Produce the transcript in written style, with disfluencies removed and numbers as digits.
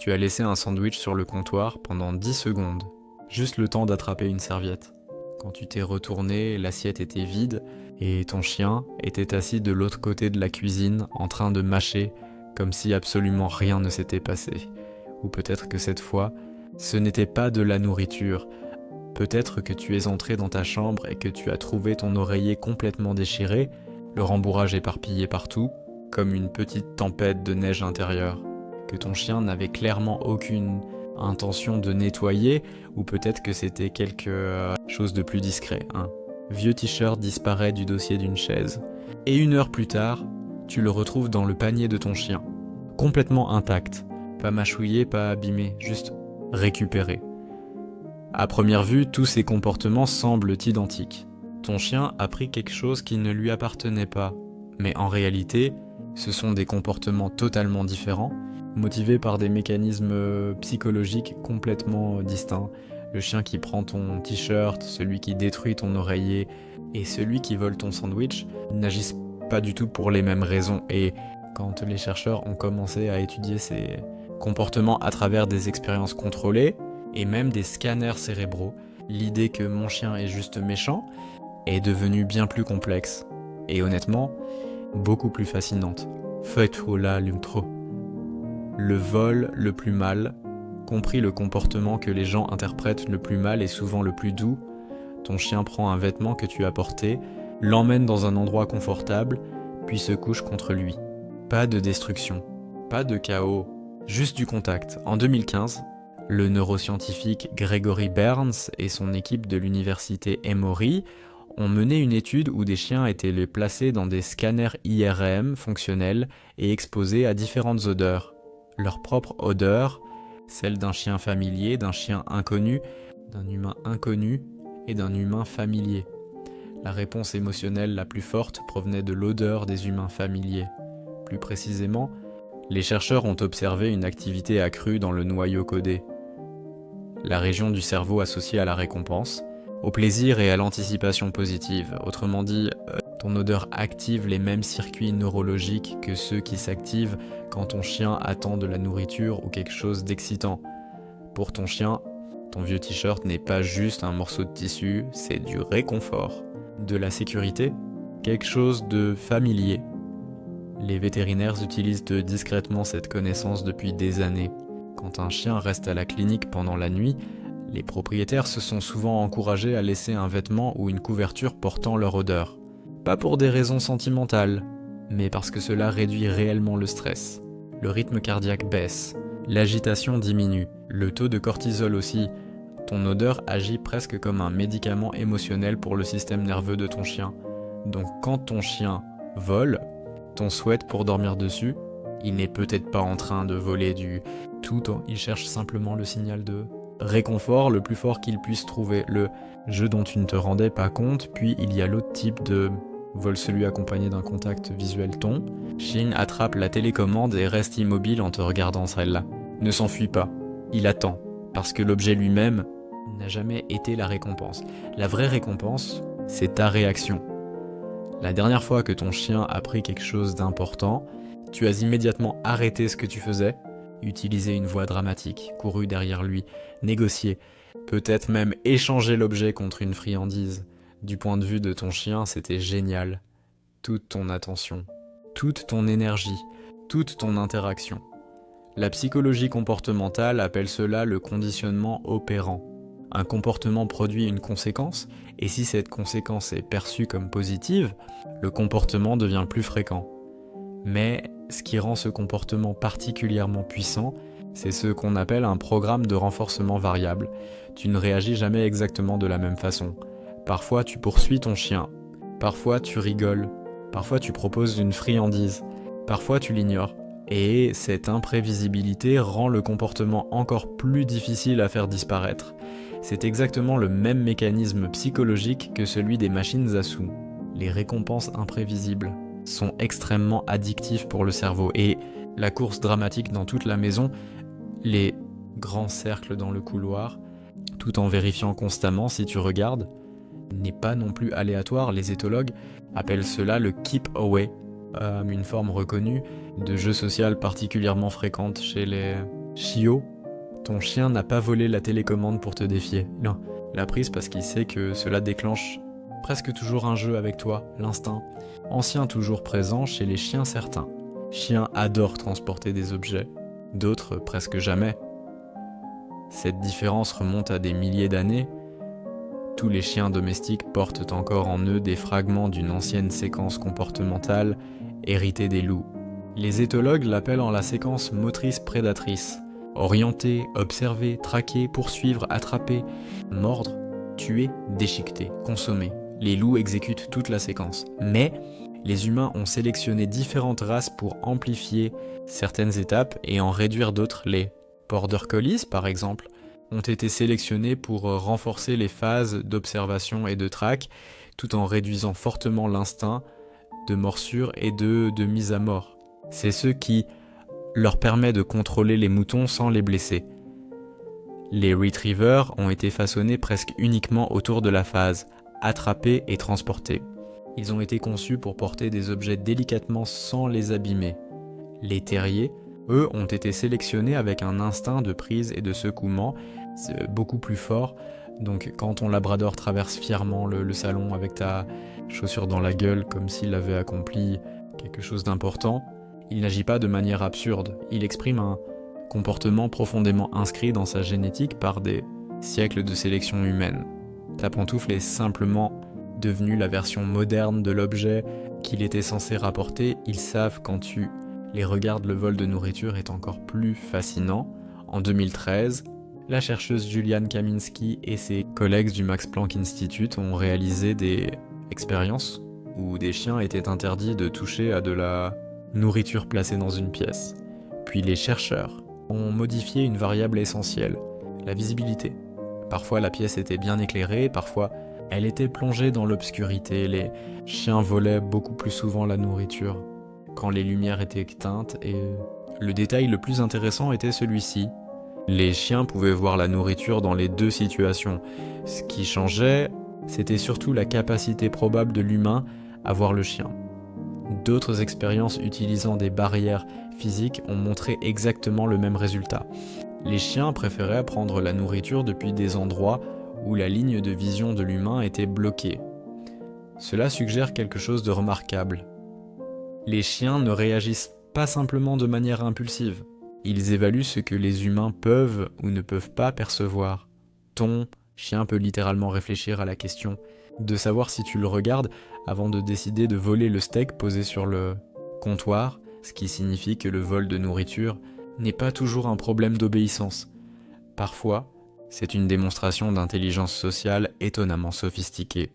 Tu as laissé un sandwich sur le comptoir pendant 10 secondes, juste le temps d'attraper une serviette. Quand tu t'es retourné, l'assiette était vide et ton chien était assis de l'autre côté de la cuisine en train de mâcher comme si absolument rien ne s'était passé. Ou peut-être que cette fois, ce n'était pas de la nourriture. Peut-être que tu es entré dans ta chambre et que tu as trouvé ton oreiller complètement déchiré, le rembourrage éparpillé partout, comme une petite tempête de neige intérieure. Que ton chien n'avait clairement aucune intention de nettoyer, ou peut-être que c'était quelque chose de plus discret. Un vieux t-shirt disparaît du dossier d'une chaise. Et 1 heure plus tard, tu le retrouves dans le panier de ton chien, complètement intact, pas mâchouillé, pas abîmé, juste récupéré. À première vue, tous ces comportements semblent identiques. Ton chien a pris quelque chose qui ne lui appartenait pas, mais en réalité, ce sont des comportements totalement différents, motivés par des mécanismes psychologiques complètement distincts. Le chien qui prend ton t-shirt, celui qui détruit ton oreiller et celui qui vole ton sandwich n'agissent pas du tout pour les mêmes raisons. Et quand les chercheurs ont commencé à étudier ces comportements à travers des expériences contrôlées et même des scanners cérébraux, l'idée que mon chien est juste méchant est devenue bien plus complexe et honnêtement beaucoup plus fascinante. Faites-la l'intro. Le vol le plus mal, compris le comportement que les gens interprètent le plus mal et souvent le plus doux, ton chien prend un vêtement que tu as porté, l'emmène dans un endroit confortable, puis se couche contre lui. Pas de destruction, pas de chaos, juste du contact. En 2015, le neuroscientifique Gregory Berns et son équipe de l'université Emory ont mené une étude où des chiens étaient placés dans des scanners IRM fonctionnels et exposés à différentes odeurs. Leur propre odeur, celle d'un chien familier, d'un chien inconnu, d'un humain inconnu et d'un humain familier. La réponse émotionnelle la plus forte provenait de l'odeur des humains familiers. Plus précisément, les chercheurs ont observé une activité accrue dans le noyau codé, la région du cerveau associée à la récompense, au plaisir et à l'anticipation positive. Autrement dit, ton odeur active les mêmes circuits neurologiques que ceux qui s'activent quand ton chien attend de la nourriture ou quelque chose d'excitant. Pour ton chien, ton vieux t-shirt n'est pas juste un morceau de tissu, c'est du réconfort, de la sécurité, quelque chose de familier. Les vétérinaires utilisent discrètement cette connaissance depuis des années. Quand un chien reste à la clinique pendant la nuit, les propriétaires se sont souvent encouragés à laisser un vêtement ou une couverture portant leur odeur. Pas pour des raisons sentimentales, mais parce que cela réduit réellement le stress. Le rythme cardiaque baisse, l'agitation diminue, le taux de cortisol aussi. Ton odeur agit presque comme un médicament émotionnel pour le système nerveux de ton chien. Donc quand ton chien vole, ton souhaite pour dormir dessus, il n'est peut-être pas en train de voler du tout, il cherche simplement le signal de réconfort le plus fort qu'il puisse trouver, le jeu dont tu ne te rendais pas compte. Puis il y a l'autre type de vol, celui accompagné d'un contact visuel ton. Shin attrape la télécommande et reste immobile en te regardant celle-là. Ne s'enfuit pas, il attend, parce que l'objet lui-même n'a jamais été la récompense. La vraie récompense, c'est ta réaction. La dernière fois que ton chien a pris quelque chose d'important, tu as immédiatement arrêté ce que tu faisais, utilisé une voix dramatique, couru derrière lui, négocié, peut-être même échanger l'objet contre une friandise. Du point de vue de ton chien, c'était génial. Toute ton attention, toute ton énergie, toute ton interaction. La psychologie comportementale appelle cela le conditionnement opérant. Un comportement produit une conséquence, et si cette conséquence est perçue comme positive, le comportement devient plus fréquent. Mais ce qui rend ce comportement particulièrement puissant, c'est ce qu'on appelle un programme de renforcement variable. Tu ne réagis jamais exactement de la même façon. Parfois tu poursuis ton chien, parfois tu rigoles, parfois tu proposes une friandise, parfois tu l'ignores. Et cette imprévisibilité rend le comportement encore plus difficile à faire disparaître. C'est exactement le même mécanisme psychologique que celui des machines à sous. Les récompenses imprévisibles sont extrêmement addictifs pour le cerveau, et la course dramatique dans toute la maison, les grands cercles dans le couloir, tout en vérifiant constamment si tu regardes, n'est pas non plus aléatoire. Les éthologues appellent cela le keep away, une forme reconnue de jeu social particulièrement fréquente chez les Chio, ton chien n'a pas volé la télécommande pour te défier. Non, il l'a prise parce qu'il sait que cela déclenche presque toujours un jeu avec toi, l'instinct. Ancien toujours présent chez les chiens certains. Chiens adorent transporter des objets, d'autres presque jamais. Cette différence remonte à des milliers d'années. Tous les chiens domestiques portent encore en eux des fragments d'une ancienne séquence comportementale héritée des loups. Les éthologues l'appellent en la séquence motrice-prédatrice. Orienter, observer, traquer, poursuivre, attraper, mordre, tuer, déchiqueter, consommer. Les loups exécutent toute la séquence. Mais les humains ont sélectionné différentes races pour amplifier certaines étapes et en réduire d'autres. Les border collies, par exemple, ont été sélectionnés pour renforcer les phases d'observation et de traque, tout en réduisant fortement l'instinct de morsure et de mise à mort. C'est ce qui leur permet de contrôler les moutons sans les blesser. Les retrievers ont été façonnés presque uniquement autour de la phase attraper et transporter. Ils ont été conçus pour porter des objets délicatement sans les abîmer. Les terriers, eux, ont été sélectionnés avec un instinct de prise et de secouement beaucoup plus fort. Donc quand ton labrador traverse fièrement le salon avec ta chaussure dans la gueule comme s'il avait accompli quelque chose d'important, il n'agit pas de manière absurde. Il exprime un comportement profondément inscrit dans sa génétique par des siècles de sélection humaine. Ta pantoufle est simplement devenue la version moderne de l'objet qu'il était censé rapporter. Ils savent quand tu les regardes, le vol de nourriture est encore plus fascinant. En 2013, la chercheuse Juliane Kaminski et ses collègues du Max Planck Institute ont réalisé des expériences où des chiens étaient interdits de toucher à de la nourriture placée dans une pièce. Puis les chercheurs ont modifié une variable essentielle, la visibilité. Parfois la pièce était bien éclairée, parfois elle était plongée dans l'obscurité. Les chiens volaient beaucoup plus souvent la nourriture quand les lumières étaient éteintes, et le détail le plus intéressant était celui-ci. Les chiens pouvaient voir la nourriture dans les deux situations. Ce qui changeait, c'était surtout la capacité probable de l'humain à voir le chien. D'autres expériences utilisant des barrières physiques ont montré exactement le même résultat. Les chiens préféraient prendre la nourriture depuis des endroits où la ligne de vision de l'humain était bloquée. Cela suggère quelque chose de remarquable. Les chiens ne réagissent pas simplement de manière impulsive. Ils évaluent ce que les humains peuvent ou ne peuvent pas percevoir. Ton chien peut littéralement réfléchir à la question de savoir si tu le regardes avant de décider de voler le steak posé sur le comptoir, ce qui signifie que le vol de nourriture n'est pas toujours un problème d'obéissance. Parfois, c'est une démonstration d'intelligence sociale étonnamment sophistiquée.